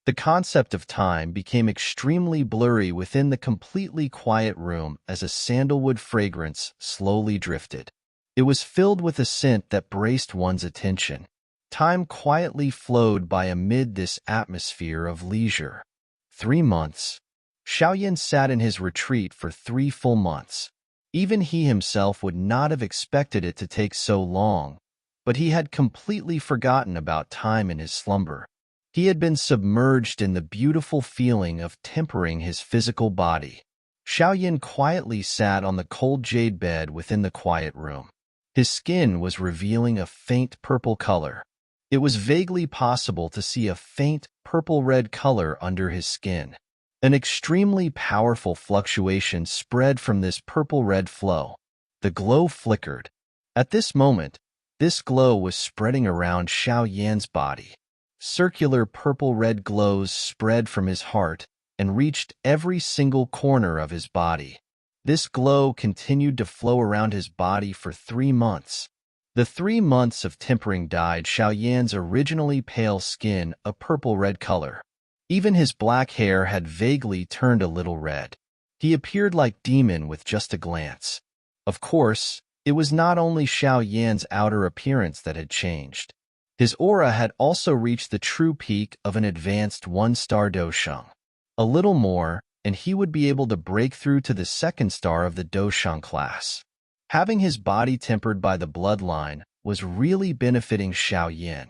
The concept of time became extremely blurry within the completely quiet room as a sandalwood fragrance slowly drifted. It was filled with a scent that braced one's attention. Time quietly flowed by amid this atmosphere of leisure. 3 months. Xiao sat in his retreat for 3 full months. Even he himself would not have expected it to take so long, but he had completely forgotten about time in his slumber. He had been submerged in the beautiful feeling of tempering his physical body. Xiao quietly sat on the cold jade bed within the quiet room. His skin was revealing a faint purple color. It was vaguely possible to see a faint purple-red color under his skin. An extremely powerful fluctuation spread from this purple-red flow. The glow flickered. At this moment, this glow was spreading around Xiao body. Circular purple-red glows spread from his heart and reached every single corner of his body. This glow continued to flow around his body for 3 months. The 3 months of tempering dyed Xiao originally pale skin a purple-red color. Even his black hair had vaguely turned a little red. He appeared like demon with just a glance. Of course, it was not only Xiao outer appearance that had changed. His aura had also reached the true peak of an advanced 1-star Dou Sheng. A little more, and he would be able to break through to the 2nd star of the Dou Sheng class. Having his body tempered by the bloodline was really benefiting Xiao.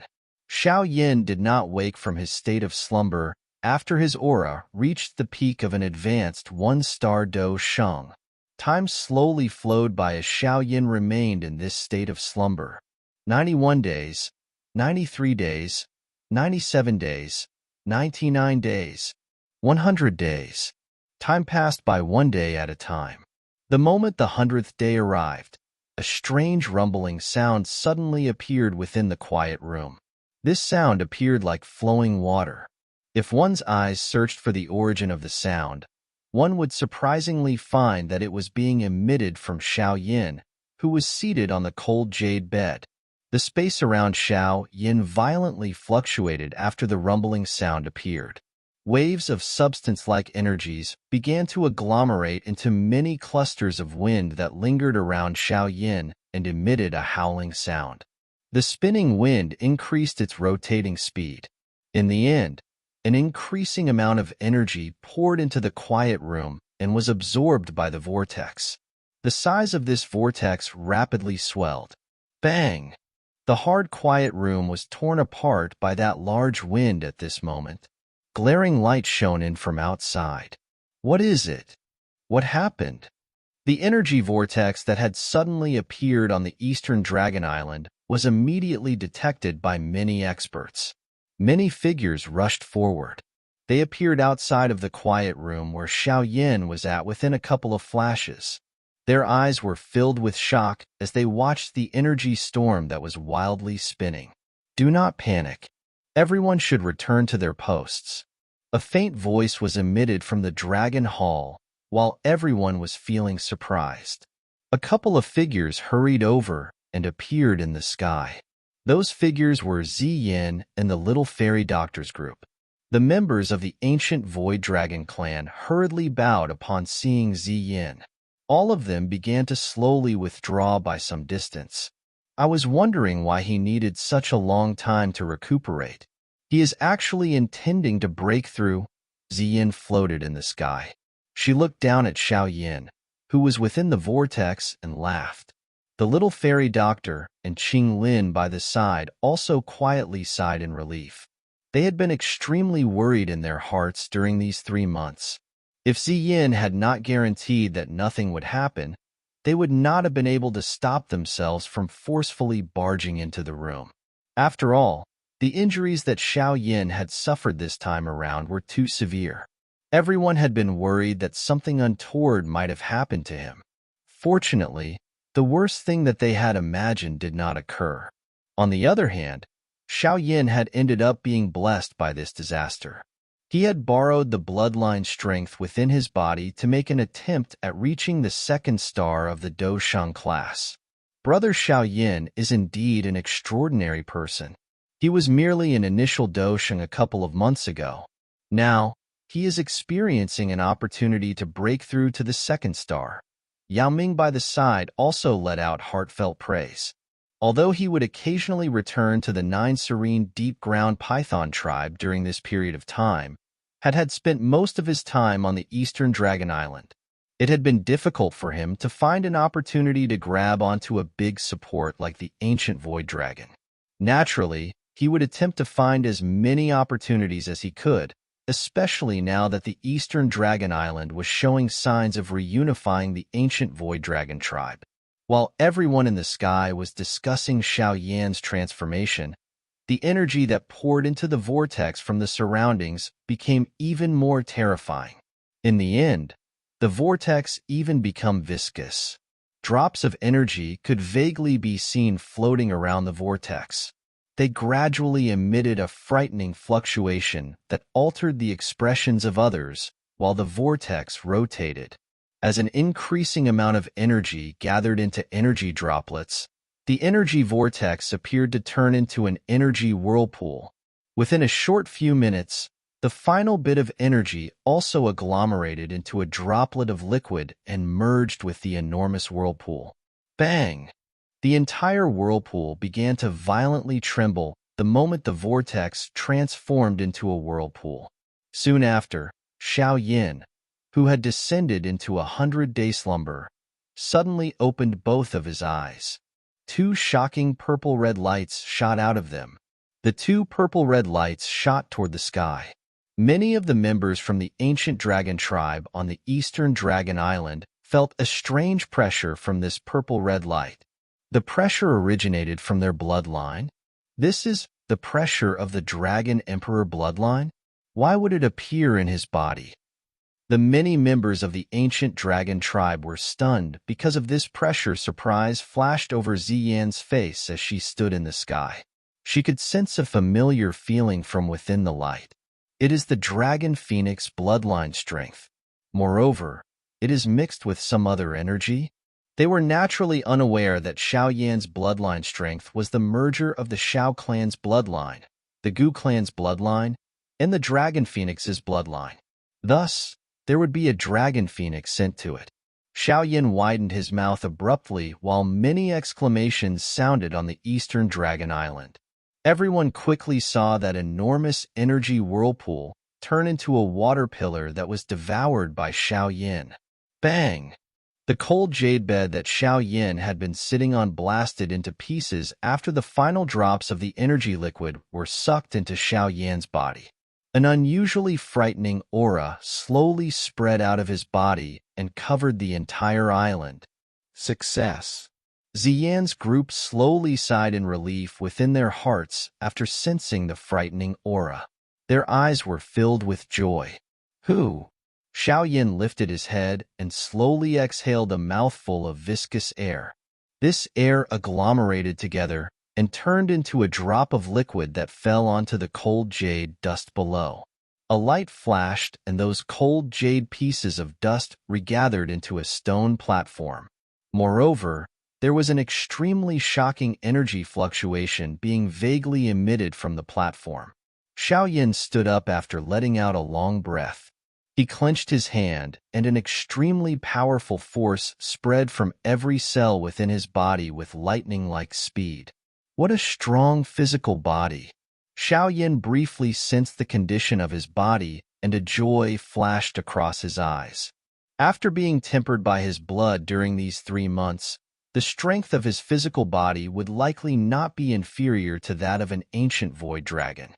Xiao did not wake from his state of slumber after his aura reached the peak of an advanced 1-star Dou Sheng. Time slowly flowed by as Xiao remained in this state of slumber. 91 days, 93 days, 97 days, 99 days, 100 days. Time passed by 1 day at a time. The moment the 100th day arrived, a strange rumbling sound suddenly appeared within the quiet room. This sound appeared like flowing water. If one's eyes searched for the origin of the sound, one would surprisingly find that it was being emitted from Xiao, who was seated on the cold jade bed. The space around Xiao violently fluctuated after the rumbling sound appeared. Waves of substance-like energies began to agglomerate into many clusters of wind that lingered around Xiao and emitted a howling sound. The spinning wind increased its rotating speed. In the end, an increasing amount of energy poured into the quiet room and was absorbed by the vortex. The size of this vortex rapidly swelled. Bang! The hard quiet room was torn apart by that large wind at this moment. Glaring light shone in from outside. What is it? What happened? The energy vortex that had suddenly appeared on the eastern Dragon Island was immediately detected by many experts. Many figures rushed forward. They appeared outside of the quiet room where Xiao was at within a couple of flashes. Their eyes were filled with shock as they watched the energy storm that was wildly spinning. Do not panic. Everyone should return to their posts. A faint voice was emitted from the Dragon Hall while everyone was feeling surprised. A couple of figures hurried over and appeared in the sky. Those figures were Ziyin and the Little Fairy Doctors group. The members of the ancient Void Dragon clan hurriedly bowed upon seeing Ziyin. All of them began to slowly withdraw by some distance. I was wondering why he needed such a long time to recuperate. He is actually intending to break through. Ziyin floated in the sky. She looked down at Xiao, who was within the vortex, and laughed. The Little Fairy Doctor and Qinglin by the side also quietly sighed in relief. They had been extremely worried in their hearts during these 3 months. If Ziyin had not guaranteed that nothing would happen, they would not have been able to stop themselves from forcefully barging into the room. After all, the injuries that Xiao had suffered this time around were too severe. Everyone had been worried that something untoward might have happened to him. Fortunately, the worst thing that they had imagined did not occur. On the other hand, Xiao had ended up being blessed by this disaster. He had borrowed the bloodline strength within his body to make an attempt at reaching the 2nd star of the Dou Sheng class. Brother Xiao is indeed an extraordinary person. He was merely an initial Dou Sheng a couple of months ago, Now, he is experiencing an opportunity to break through to the second star. Yao Ming by the side also let out heartfelt praise. Although he would occasionally return to the Nine Serene Deep-Ground Python tribe during this period of time, had spent most of his time on the Eastern Dragon Island. It had been difficult for him to find an opportunity to grab onto a big support like the ancient Void Dragon. Naturally, he would attempt to find as many opportunities as he could, especially now that the Eastern Dragon Island was showing signs of reunifying the ancient Void Dragon tribe. While everyone in the sky was discussing Xiao Yan's transformation, the energy that poured into the vortex from the surroundings became even more terrifying. In the end, the vortex even became viscous. Drops of energy could vaguely be seen floating around the vortex. They gradually emitted a frightening fluctuation that altered the expressions of others while the vortex rotated. As an increasing amount of energy gathered into energy droplets, the energy vortex appeared to turn into an energy whirlpool. Within a short few minutes, the final bit of energy also agglomerated into a droplet of liquid and merged with the enormous whirlpool. Bang! The entire whirlpool began to violently tremble the moment the vortex transformed into a whirlpool. Soon after, Xiao Yan, who had descended into a 100-day slumber, suddenly opened both of his eyes. Two shocking purple-red lights shot out of them. The two purple-red lights shot toward the sky. Many of the members from the ancient dragon tribe on the Eastern Dragon Island felt a strange pressure from this purple-red light. The pressure originated from their bloodline. This is the pressure of the Dragon Emperor bloodline? Why would it appear in his body? The many members of the ancient dragon tribe were stunned because of this pressure. Surprise flashed over Ziyan's face as she stood in the sky. She could sense a familiar feeling from within the light. It is the Dragon Phoenix bloodline strength. Moreover, it is mixed with some other energy. They were naturally unaware that Xiao Yan's bloodline strength was the merger of the Xiao clan's bloodline, the Gu clan's bloodline, and the Dragon Phoenix's bloodline. Thus, there would be a Dragon Phoenix sent to it. Xiao Yan widened his mouth abruptly while many exclamations sounded on the Eastern Dragon Island. Everyone quickly saw that enormous energy whirlpool turn into a water pillar that was devoured by Xiao Yan. Bang! The cold jade bed that Xiao Yan had been sitting on blasted into pieces after the final drops of the energy liquid were sucked into Xiao Yan's body. An unusually frightening aura slowly spread out of his body and covered the entire island. Success. Ziyan's group slowly sighed in relief within their hearts after sensing the frightening aura. Their eyes were filled with joy. Who? Xiao Yan lifted his head and slowly exhaled a mouthful of viscous air. This air agglomerated together and turned into a drop of liquid that fell onto the cold jade dust below. A light flashed and those cold jade pieces of dust regathered into a stone platform. Moreover, there was an extremely shocking energy fluctuation being vaguely emitted from the platform. Xiao Yan stood up after letting out a long breath. He clenched his hand, and an extremely powerful force spread from every cell within his body with lightning-like speed. What a strong physical body! Xiao Yan briefly sensed the condition of his body, and a joy flashed across his eyes. After being tempered by his blood during these 3 months, the strength of his physical body would likely not be inferior to that of an ancient void dragon.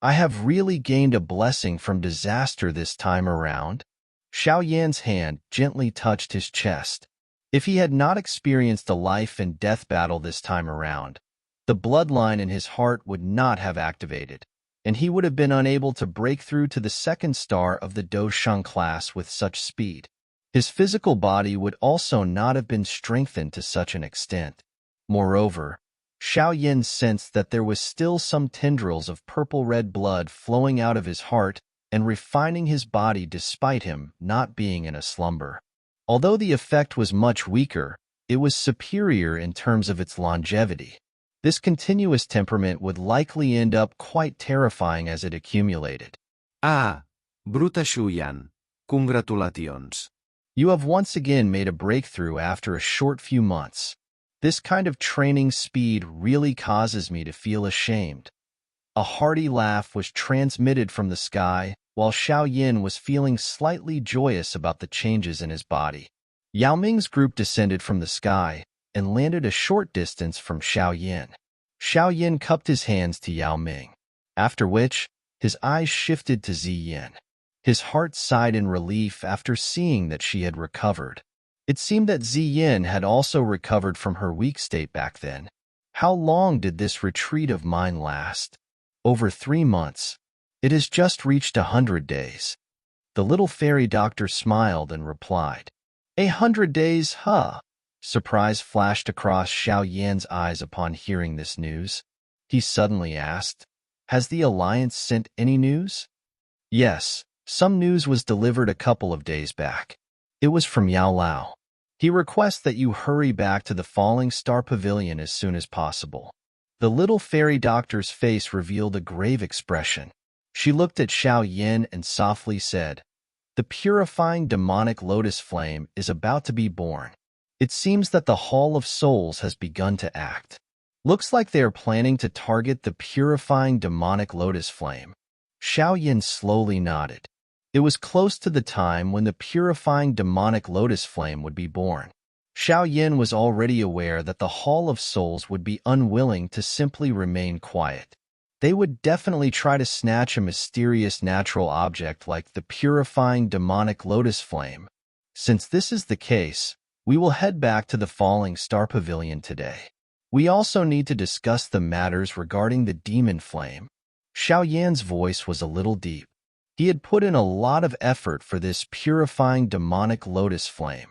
I have really gained a blessing from disaster this time around. Xiao Yan's hand gently touched his chest. If he had not experienced a life-and-death battle this time around, the bloodline in his heart would not have activated, and he would have been unable to break through to the second star of the Dou Sheng class with such speed. His physical body would also not have been strengthened to such an extent. Moreover, Xiao Yan sensed that there was still some tendrils of purple-red blood flowing out of his heart and refining his body despite him not being in a slumber. Although the effect was much weaker, it was superior in terms of its longevity. This continuous temperament would likely end up quite terrifying as it accumulated. Ah, Bruta Shuyan, congratulations. You have once again made a breakthrough after a short few months. This kind of training speed really causes me to feel ashamed. A hearty laugh was transmitted from the sky, while Xiao was feeling slightly joyous about the changes in his body. Yao Ming's group descended from the sky and landed a short distance from Xiao. Xiao cupped his hands to Yao Ming, after which his eyes shifted to Ziyin. His heart sighed in relief after seeing that she had recovered. It seemed that Ziyin had also recovered from her weak state back then. How long did this retreat of mine last? Over 3 months. It has just reached 100 days. The little fairy doctor smiled and replied, 100 days, huh? Surprise flashed across Xiao eyes upon hearing this news. He suddenly asked, has the Alliance sent any news? Yes, some news was delivered a couple of days back. It was from Yao Lao. He requests that you hurry back to the Falling Star Pavilion as soon as possible. The little fairy doctor's face revealed a grave expression. She looked at Xiao and softly said, the purifying demonic lotus flame is about to be born. It seems that the Hall of Souls has begun to act. Looks like they are planning to target the purifying demonic lotus flame. Xiao slowly nodded. It was close to the time when the purifying demonic lotus flame would be born. Xiao was already aware that the Hall of Souls would be unwilling to simply remain quiet. They would definitely try to snatch a mysterious natural object like the purifying demonic lotus flame. Since this is the case, we will head back to the Falling Star Pavilion today. We also need to discuss the matters regarding the demon flame. Xiao voice was a little deep. He had put in a lot of effort for this purifying demonic lotus flame.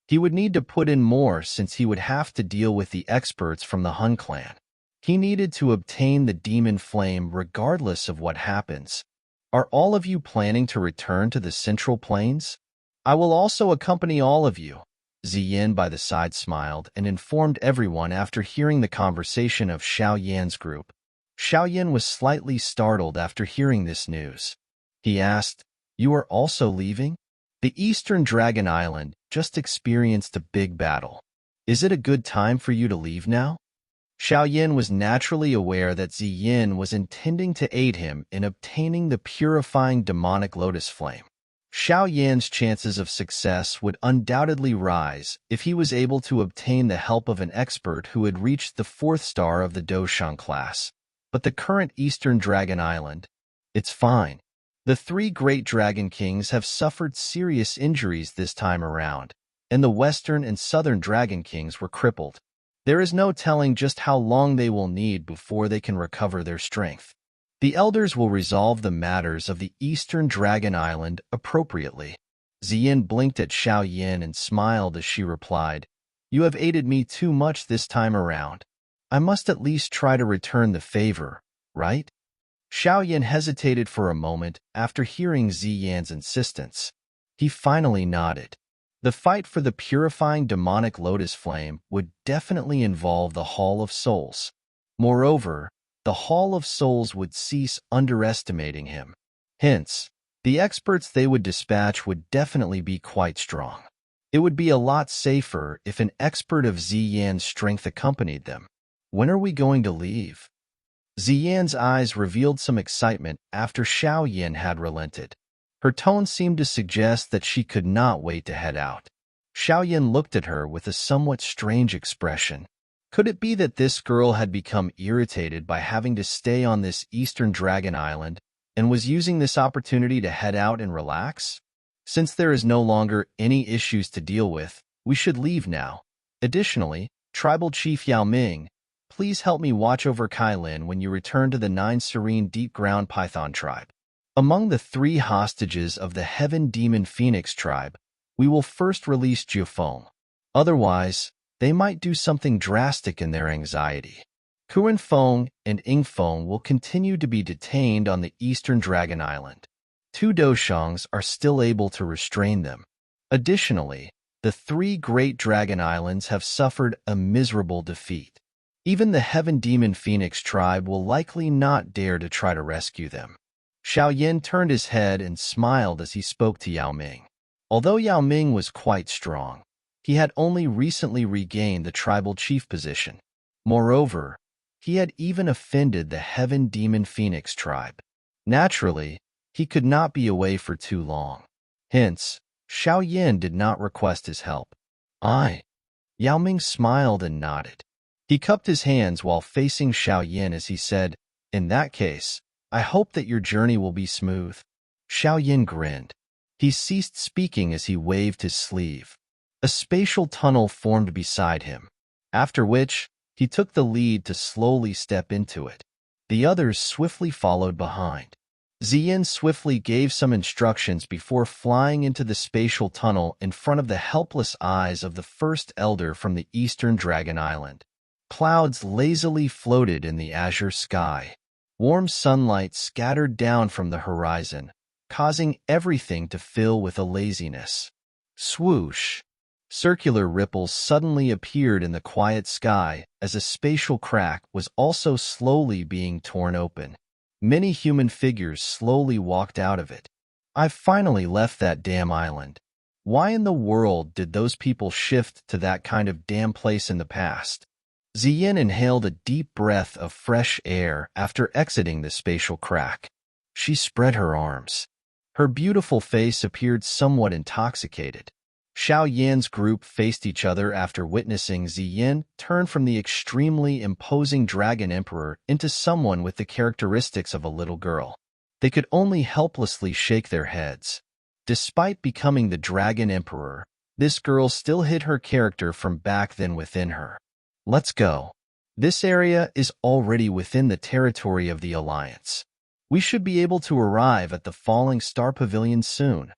He would need to put in more since he would have to deal with the experts from the Hun clan. He needed to obtain the demon flame regardless of what happens. Are all of you planning to return to the Central Plains? I will also accompany all of you. Ziyin by the side smiled and informed everyone after hearing the conversation of Xiao group. Xiao was slightly startled after hearing this news. He asked, you are also leaving? The Eastern Dragon Island just experienced a big battle. Is it a good time for you to leave now? Xiao was naturally aware that Ziyin was intending to aid him in obtaining the purifying demonic lotus flame. Xiao chances of success would undoubtedly rise if he was able to obtain the help of an expert who had reached the 4th star of the Dou Sheng class. But the current Eastern Dragon Island, it's fine. The 3 great dragon kings have suffered serious injuries this time around, and the Western and Southern dragon kings were crippled. There is no telling just how long they will need before they can recover their strength. The elders will resolve the matters of the Eastern Dragon Island appropriately. Ziyin blinked at Xiao and smiled as she replied, you have aided me too much this time around. I must at least try to return the favor, right? Xiao hesitated for a moment after hearing Ziyan's insistence. He finally nodded. The fight for the purifying demonic lotus flame would definitely involve the Hall of Souls. Moreover, the Hall of Souls would cease underestimating him. Hence, the experts they would dispatch would definitely be quite strong. It would be a lot safer if an expert of Ziyan's strength accompanied them. When are we going to leave? Ziyan's eyes revealed some excitement after Xiao had relented. Her tone seemed to suggest that she could not wait to head out. Xiao looked at her with a somewhat strange expression. Could it be that this girl had become irritated by having to stay on this Eastern Dragon Island and was using this opportunity to head out and relax? Since there is no longer any issues to deal with, we should leave now. Additionally, Tribal Chief Yao Ming, please help me watch over Cailin when you return to the 9 Serene Deep Ground Python tribe. Among the 3 hostages of the Heaven Demon Phoenix tribe, we will first release Jiufeng. Otherwise, they might do something drastic in their anxiety. Kurenfeng and Ingfeng will continue to be detained on the Eastern Dragon Island. 2 Dou Shengs are still able to restrain them. Additionally, the 3 great dragon islands have suffered a miserable defeat. Even the Heaven Demon Phoenix tribe will likely not dare to try to rescue them. Xiao Yin turned his head and smiled as he spoke to Yao Ming. Although Yao Ming was quite strong, he had only recently regained the tribal chief position. Moreover, he had even offended the Heaven Demon Phoenix tribe. Naturally, he could not be away for too long. Hence, Xiao Yin did not request his help. Yao Ming smiled and nodded. He cupped his hands while facing Xiao Yin as he said, "In that case, I hope that your journey will be smooth." Xiao Yin grinned. He ceased speaking as he waved his sleeve. A spatial tunnel formed beside him, after which he took the lead to slowly step into it. The others swiftly followed behind. Ziyin swiftly gave some instructions before flying into the spatial tunnel in front of the helpless eyes of the first elder from the eastern Dragon Island. Clouds lazily floated in the azure sky. Warm sunlight scattered down from the horizon, causing everything to fill with a laziness. Swoosh! Circular ripples suddenly appeared in the quiet sky as a spatial crack was also slowly being torn open. Many human figures slowly walked out of it. "I've finally left that damn island. Why in the world did those people shift to that kind of damn place in the past?" Ziyin inhaled a deep breath of fresh air after exiting the spatial crack. She spread her arms. Her beautiful face appeared somewhat intoxicated. Xiao Yan's group faced each other after witnessing Ziyin turn from the extremely imposing Dragon Emperor into someone with the characteristics of a little girl. They could only helplessly shake their heads. Despite becoming the Dragon Emperor, this girl still hid her character from back then within her. "Let's go. This area is already within the territory of the Alliance. We should be able to arrive at the Falling Star Pavilion soon."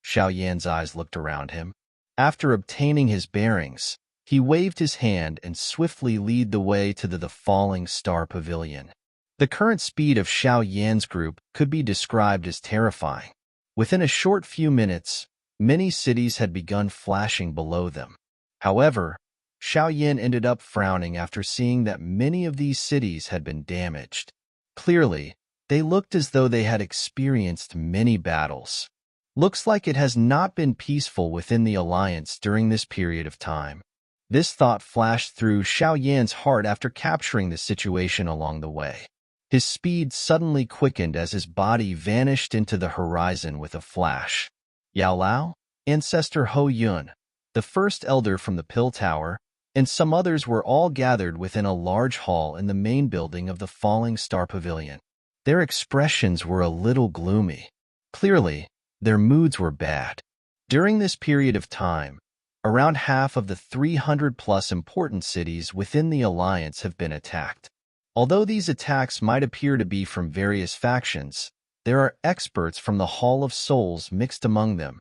Xiao Yan's eyes looked around him. After obtaining his bearings, he waved his hand and swiftly led the way to the Falling Star Pavilion. The current speed of Xiao Yan's group could be described as terrifying. Within a short few minutes, many cities had begun flashing below them. However, Xiao Yan ended up frowning after seeing that many of these cities had been damaged. Clearly, they looked as though they had experienced many battles. Looks like it has not been peaceful within the Alliance during this period of time. This thought flashed through Xiao Yan's heart after capturing the situation along the way. His speed suddenly quickened as his body vanished into the horizon with a flash. Yao Lao, Ancestor Ho Yun, the first elder from the Pill Tower, and some others were all gathered within a large hall in the main building of the Falling Star Pavilion. Their expressions were a little gloomy. Clearly, their moods were bad. During this period of time, around half of the 300-plus important cities within the Alliance have been attacked. Although these attacks might appear to be from various factions, there are experts from the Hall of Souls mixed among them.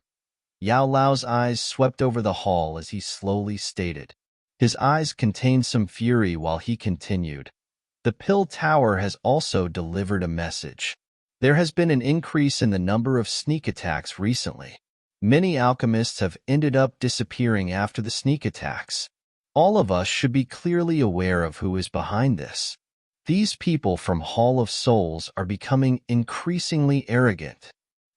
Yao Lao's eyes swept over the hall as he slowly stated. His eyes contained some fury while he continued. The Pill Tower has also delivered a message. There has been an increase in the number of sneak attacks recently. Many alchemists have ended up disappearing after the sneak attacks. All of us should be clearly aware of who is behind this. These people from Hall of Souls are becoming increasingly arrogant.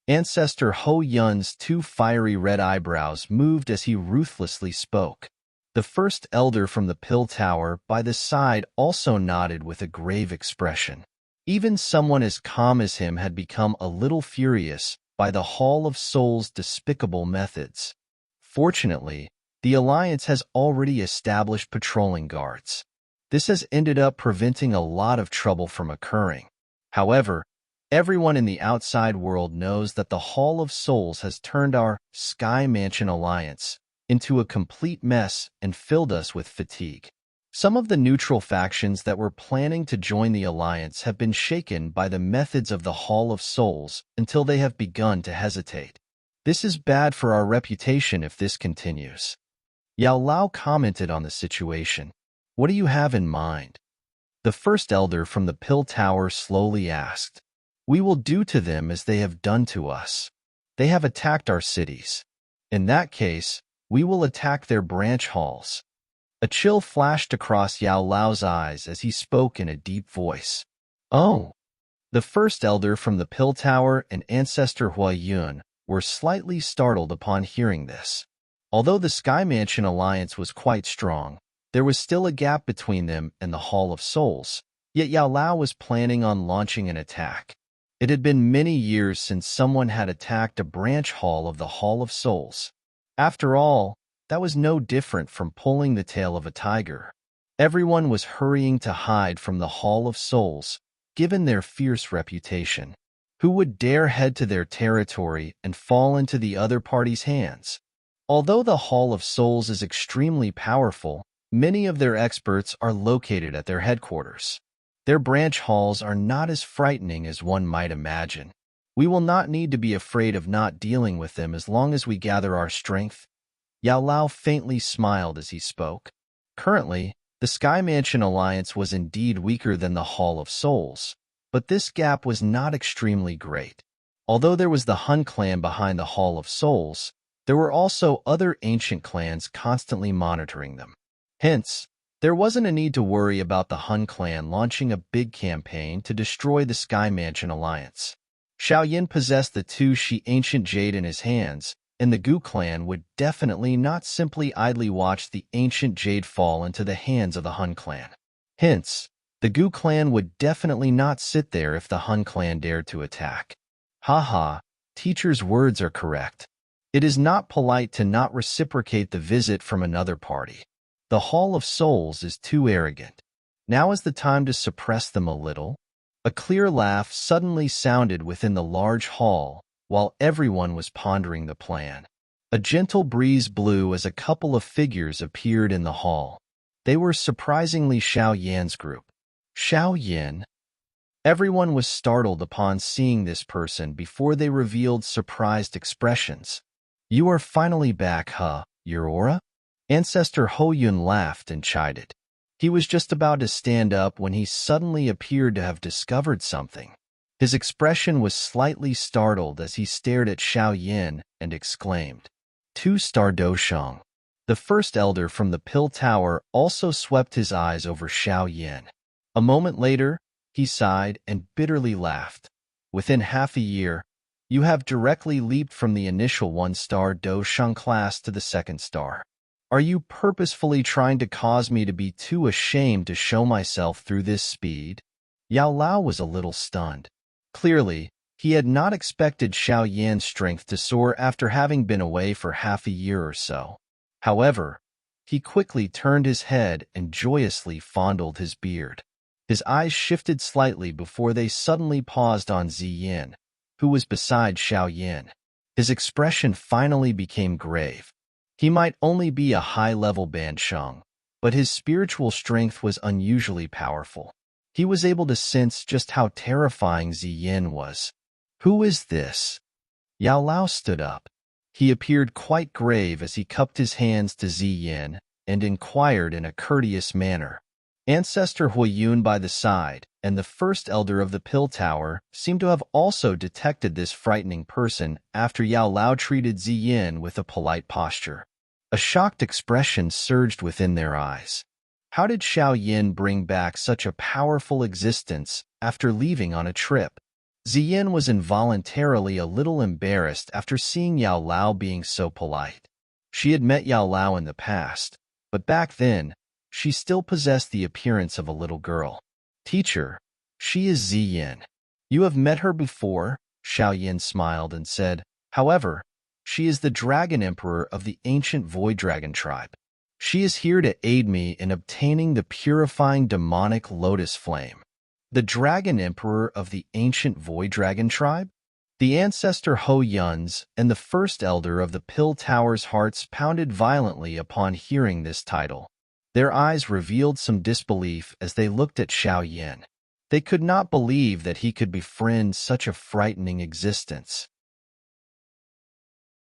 Ancestor Ho Yun's two fiery red eyebrows moved as he ruthlessly spoke. The first elder from the Pill Tower by the side also nodded with a grave expression. Even someone as calm as him had become a little furious by the Hall of Souls' despicable methods. Fortunately, the Alliance has already established patrolling guards. This has ended up preventing a lot of trouble from occurring. However, everyone in the outside world knows that the Hall of Souls has turned our Sky Mansion Alliance into a complete mess and filled us with fatigue. Some of the neutral factions that were planning to join the Alliance have been shaken by the methods of the Hall of Souls until they have begun to hesitate. This is bad for our reputation if this continues. Yao Lao commented on the situation. "What do you have in mind?" The first elder from the Pill Tower slowly asked. "We will do to them as they have done to us. They have attacked our cities. In that case, we will attack their branch halls." A chill flashed across Yao Lao's eyes as he spoke in a deep voice. "Oh." The first elder from the Pill Tower and ancestor Yuewen were slightly startled upon hearing this. Although the Sky Mansion alliance was quite strong, there was still a gap between them and the Hall of Souls, yet Yao Lao was planning on launching an attack. It had been many years since someone had attacked a branch hall of the Hall of Souls. After all, that was no different from pulling the tail of a tiger. Everyone was hurrying to hide from the Hall of Souls, given their fierce reputation. Who would dare head to their territory and fall into the other party's hands? Although the Hall of Souls is extremely powerful, many of their experts are located at their headquarters. Their branch halls are not as frightening as one might imagine. We will not need to be afraid of not dealing with them as long as we gather our strength. Yao Lao faintly smiled as he spoke. Currently, the Sky Mansion alliance was indeed weaker than the Hall of Souls, but this gap was not extremely great. Although there was the Hun clan behind the Hall of Souls, there were also other ancient clans constantly monitoring them. Hence, there wasn't a need to worry about the Hun clan launching a big campaign to destroy the Sky Mansion alliance. Xiao possessed the two Shi ancient jade in his hands, and the Gu clan would definitely not simply idly watch the ancient jade fall into the hands of the Hun clan. Hence, the Gu clan would definitely not sit there if the Hun clan dared to attack. Haha, teacher's words are correct. It is not polite to not reciprocate the visit from another party. The Hall of Souls is too arrogant. Now is the time to suppress them a little. A clear laugh suddenly sounded within the large hall, while everyone was pondering the plan. A gentle breeze blew as a couple of figures appeared in the hall. They were surprisingly Xiao Yan's group. Xiao Yan? Everyone was startled upon seeing this person before they revealed surprised expressions. You are finally back, huh, your aura? Ancestor Yuewen laughed and chided. He was just about to stand up when he suddenly appeared to have discovered something. His expression was slightly startled as he stared at Xiao Yan and exclaimed, "Two-star Dou Sheng." The first elder from the Pill Tower also swept his eyes over Xiao Yan. A moment later, he sighed and bitterly laughed. Within half a year, you have directly leaped from the initial one-star Dou Sheng class to the second star. Are you purposefully trying to cause me to be too ashamed to show myself through this speed? Yao Lao was a little stunned. Clearly, he had not expected Xiao Yan's strength to soar after having been away for half a year or so. However, he quickly turned his head and joyously fondled his beard. His eyes shifted slightly before they suddenly paused on Ziyin, who was beside Xiao Yan. His expression finally became grave. He might only be a high-level Bansheng, but his spiritual strength was unusually powerful. He was able to sense just how terrifying Ziyin was. Who is this? Yao Lao stood up. He appeared quite grave as he cupped his hands to Ziyin and inquired in a courteous manner. Ancestor Yuewen by the side and the first elder of the Pill Tower seemed to have also detected this frightening person after Yao Lao treated Ziyin with a polite posture. A shocked expression surged within their eyes. How did Xiao Yan bring back such a powerful existence after leaving on a trip? Ziyin was involuntarily a little embarrassed after seeing Yao Lao being so polite. She had met Yao Lao in the past, but back then, she still possessed the appearance of a little girl. Teacher, she is Ziyin. You have met her before? Xiao Yan smiled and said, however, she is the Dragon Emperor of the ancient Void Dragon tribe. She is here to aid me in obtaining the purifying demonic lotus flame. The Dragon Emperor of the ancient Void Dragon tribe? The ancestor Yuewen's and the first elder of the Pill Tower's hearts pounded violently upon hearing this title. Their eyes revealed some disbelief as they looked at Xiao Yan. They could not believe that he could befriend such a frightening existence.